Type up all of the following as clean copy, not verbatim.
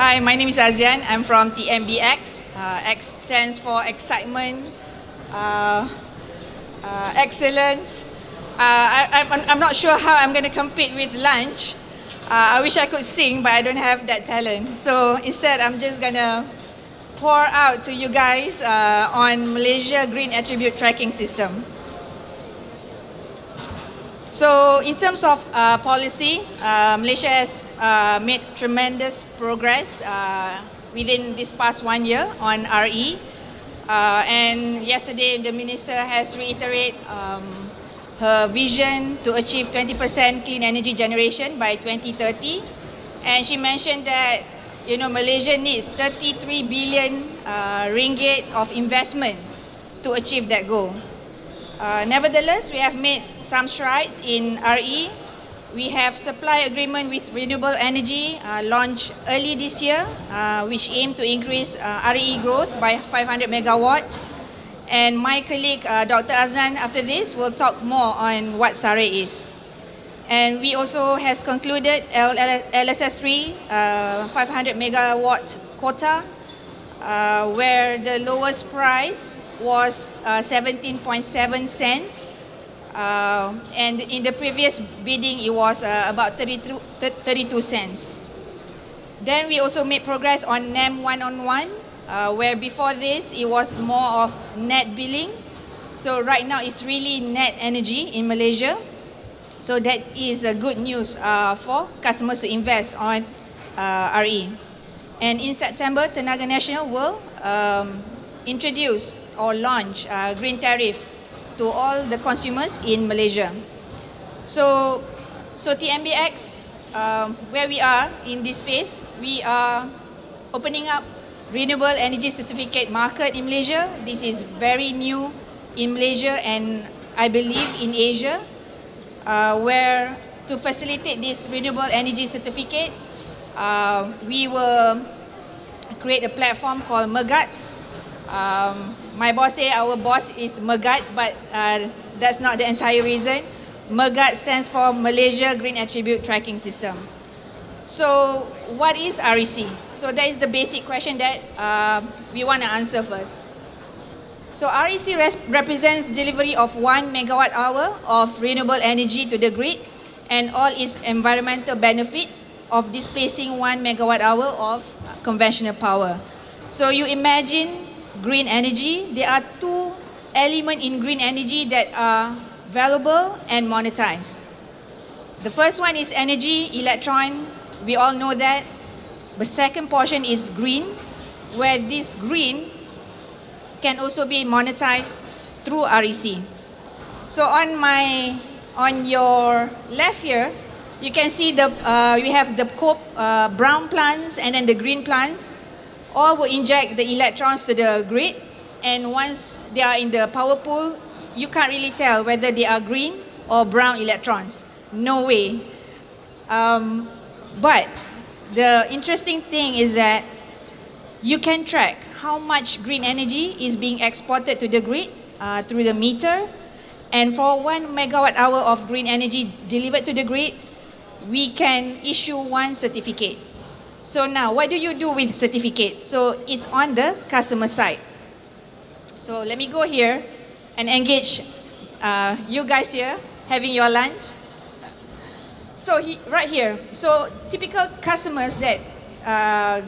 Hi, my name is Azean. I'm from TNBX. X stands for excitement, excellence. I'm not sure how I'm going to compete with lunch. I wish I could sing, but I don't have that talent. So instead, I'm just going to pour out to you guys on Malaysia Green Attribute Tracking System. So in terms of policy, Malaysia has made tremendous progress within this past 1 year on RE. And yesterday, the Minister has reiterated her vision to achieve 20% clean energy generation by 2030. And she mentioned that, Malaysia needs 33 billion ringgit of investment to achieve that goal. Nevertheless, we have made some strides in RE. We have supply agreement with Renewable Energy launched early this year, which aim to increase RE growth by 500 megawatt. And my colleague, Dr. Azean, after this, will talk more on what SARE is. And we also has concluded LSS3 500 megawatt quota, where the lowest price was 17.7 cents, and in the previous bidding it was about 32 cents. Then we also made progress on NEM 1-on-1, where before this it was more of net billing. So right now it's really net energy in Malaysia. So that is good news for customers to invest on RE. And in September, Tenaga Nasional will introduce or launch green tariff to all the consumers in Malaysia. So TNBX, where we are in this space, we are opening up renewable energy certificate market in Malaysia. This is very new in Malaysia and I believe in Asia, where to facilitate this renewable energy certificate, we will create a platform called MAGRATS. My boss say our boss is MAGAT, but that's not the entire reason. MAGAT stands for Malaysia Green Attribute Tracking System. So what is REC? So that is the basic question that we want to answer first. So REC represents delivery of 1 megawatt hour of renewable energy to the grid and all its environmental benefits of displacing 1 megawatt hour of conventional power. So you imagine green energy, there are two elements in green energy that are valuable and monetized. The first one is energy, electron, we all know that. The second portion is green, where this green can also be monetized through REC. So on your left here, you can see we have the brown plants and then the green plants. All will inject the electrons to the grid, and once they are in the power pool, you can't really tell whether they are green or brown electrons. No way. But the interesting thing is that you can track how much green energy is being exported to the grid through the meter, and for 1 megawatt hour of green energy delivered to the grid, we can issue 1 certificate. So now, what do you do with certificate? So it's on the customer side. So let me go here and engage you guys here having your lunch. So right here, so typical customers that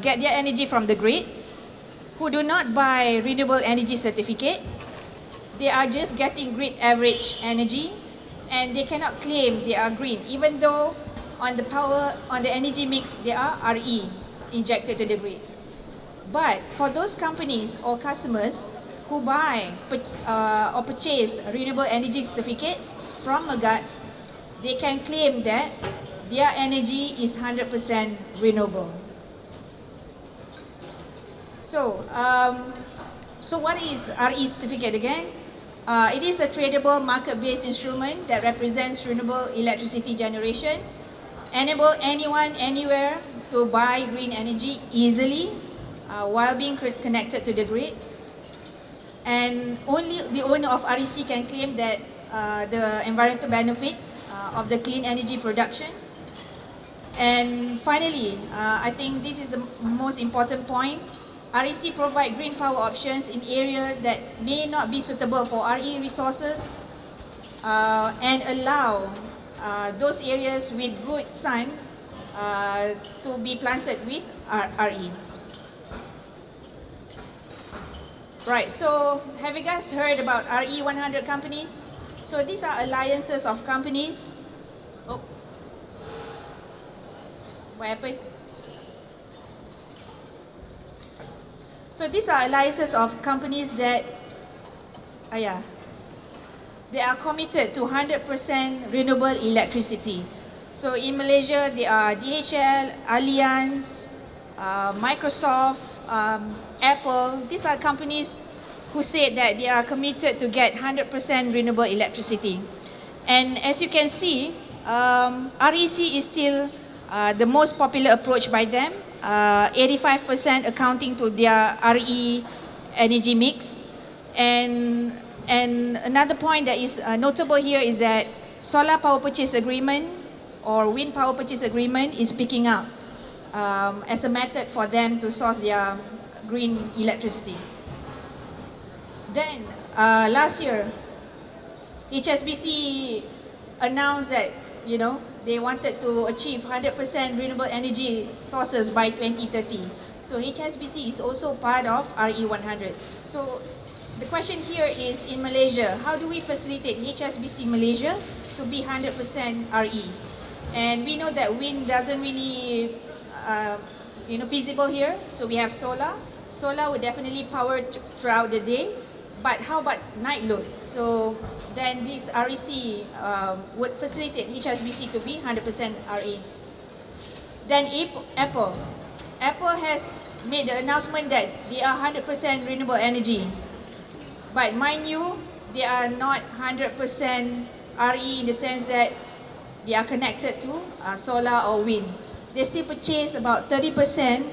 get their energy from the grid, who do not buy renewable energy certificate, they are just getting grid average energy and they cannot claim they are green, even though on the energy mix, there are RE injected to the grid. But for those companies or customers who buy or purchase renewable energy certificates from MAGATS, they can claim that their energy is 100% renewable. So what is RE certificate again? It is a tradable market-based instrument that represents renewable electricity generation, enable anyone, anywhere to buy green energy easily while being connected to the grid. And only the owner of REC can claim that the environmental benefits of the clean energy production. And finally, I think this is the most important point. REC provide green power options in areas that may not be suitable for RE resources and allow those areas with good sun to be planted with RE. Right, so have you guys heard about RE 100 companies? So these are alliances of companies. Oh, what happened? So these are alliances of companies that, they are committed to 100% renewable electricity. So in Malaysia, there are DHL, Allianz, Microsoft, Apple. These are companies who said that they are committed to get 100% renewable electricity. And as you can see, REC is still the most popular approach by them, 85% accounting to their RE energy mix. And another point that is notable here is that solar power purchase agreement or wind power purchase agreement is picking up as a method for them to source their green electricity. Then last year, HSBC announced that they wanted to achieve 100% renewable energy sources by 2030. So HSBC is also part of RE100. So the question here is, in Malaysia, how do we facilitate HSBC Malaysia to be 100% RE? And we know that wind doesn't really feasible here, so we have solar. Solar would definitely power throughout the day, but how about night load? So then this REC would facilitate HSBC to be 100% RE. Then Apple has made the announcement that they are 100% renewable energy. But mind you, they are not 100% RE in the sense that they are connected to solar or wind. They still purchase about 30%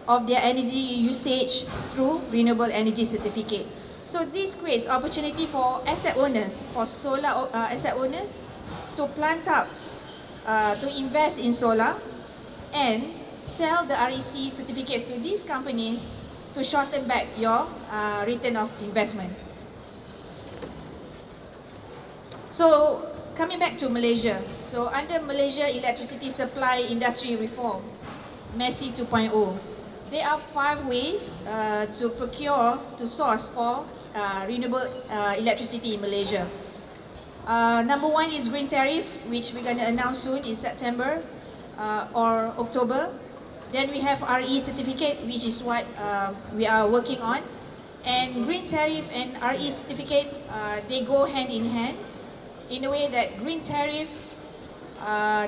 of their energy usage through renewable energy certificate. So this creates opportunity for asset owners, for solar asset owners to plant up, to invest in solar and sell the REC certificates to these companies to shorten back your return of investment. So coming back to Malaysia, so under Malaysia Electricity Supply Industry Reform, MESI 2.0, there are 5 ways to source for renewable electricity in Malaysia. Number 1 is green tariff, which we're going to announce soon in September or October. Then we have RE certificate, which is what we are working on. And green tariff and RE certificate, they go hand in hand, in a way that green tariff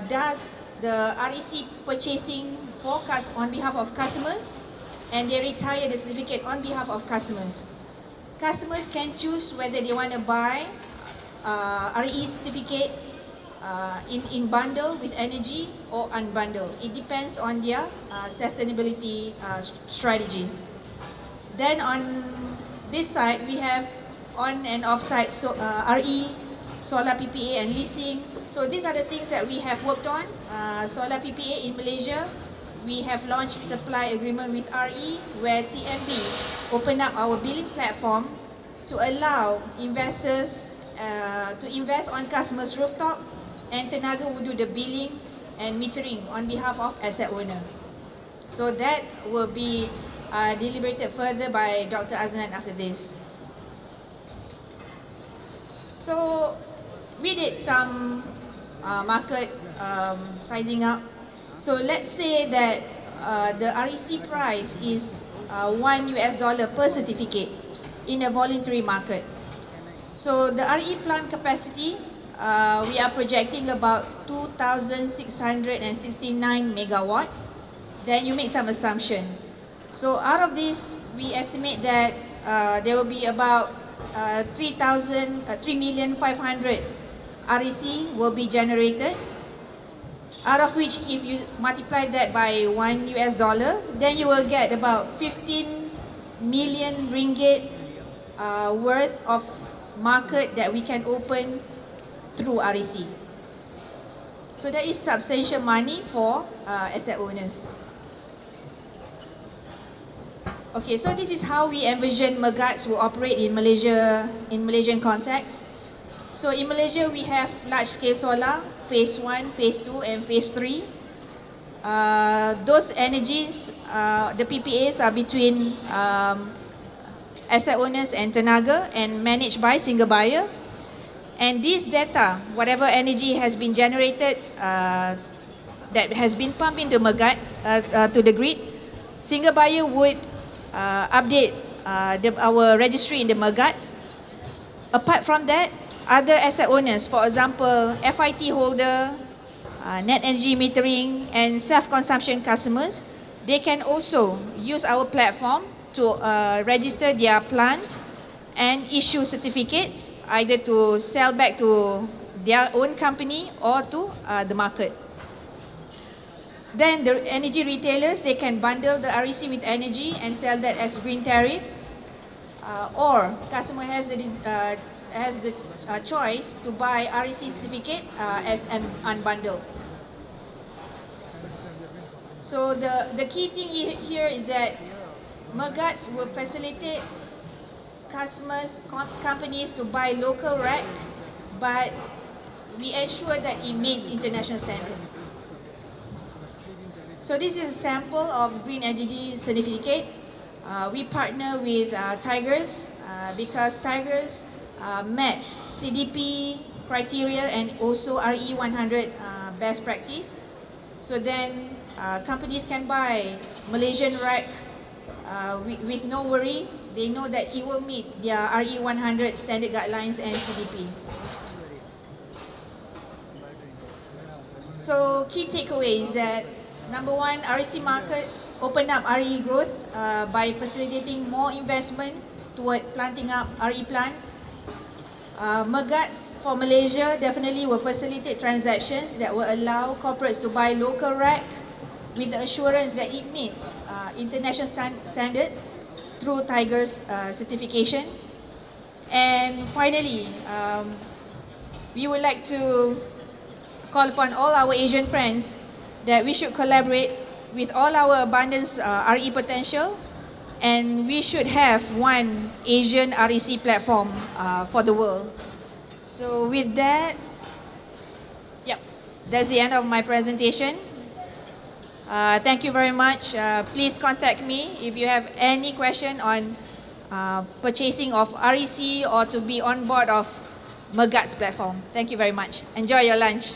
does the REC purchasing forecast on behalf of customers, and they retire the certificate on behalf of customers. Customers can choose whether they want to buy RE certificate in bundle with energy or unbundle. It depends on their sustainability strategy. Then on this side, we have on and off site RE, solar PPA and leasing. So these are the things that we have worked on. Solar PPA in Malaysia, we have launched supply agreement with RE, where TNB opened up our billing platform to allow investors to invest on customers' rooftop, and Tenaga will do the billing and metering on behalf of asset owner. So that will be deliberated further by Dr. Azean after this. So we did some market sizing up. So let's say that the REC price is $1 per certificate in a voluntary market. So the RE plant capacity, we are projecting about 2,669 megawatt. Then you make some assumption. So out of this, we estimate that there will be about 3,500,000 REC will be generated. Out of which, if you multiply that by $1, then you will get about 15 million ringgit worth of market that we can open through REC. So that is substantial money for asset owners. Okay, so this is how we envision MAGRATS will operate in Malaysia, in Malaysian context. So in Malaysia, we have large-scale solar, phase 1, phase 2, and phase 3. Those energies, the PPAs are between asset owners and tenaga and managed by single buyer. And this data, whatever energy has been generated that has been pumped into MAGRAT to the grid, single buyer would update our registry in the MAGRATS. Apart from that, other asset owners, for example, FIT holder, net energy metering, and self-consumption customers, they can also use our platform to register their plant and issue certificates, either to sell back to their own company or to the market. Then the energy retailers, they can bundle the REC with energy and sell that as green tariff, or customer has the choice to buy REC certificate as an unbundled. So the key thing here is that MAGRATS will facilitate customers, companies to buy local rack, but we ensure that it meets international standard. So this is a sample of green energy certificate. We partner with Tigers because Tigers met CDP criteria and also RE100 best practice. So then companies can buy Malaysian rack with no worry. They know that it will meet their RE100 standard guidelines and CDP. So key takeaway is that number one, REC market opened up RE growth by facilitating more investment toward planting up RE plants. MAGRATS for Malaysia definitely will facilitate transactions that will allow corporates to buy local rack with the assurance that it meets international standards through Tigers certification. And finally, we would like to call upon all our Asian friends that we should collaborate with all our abundance RE potential, and we should have one Asian REC platform for the world. So with that, yep, that's the end of my presentation. Thank you very much. Please contact me if you have any question on purchasing of REC or to be on board of MAGRATS platform. Thank you very much. Enjoy your lunch.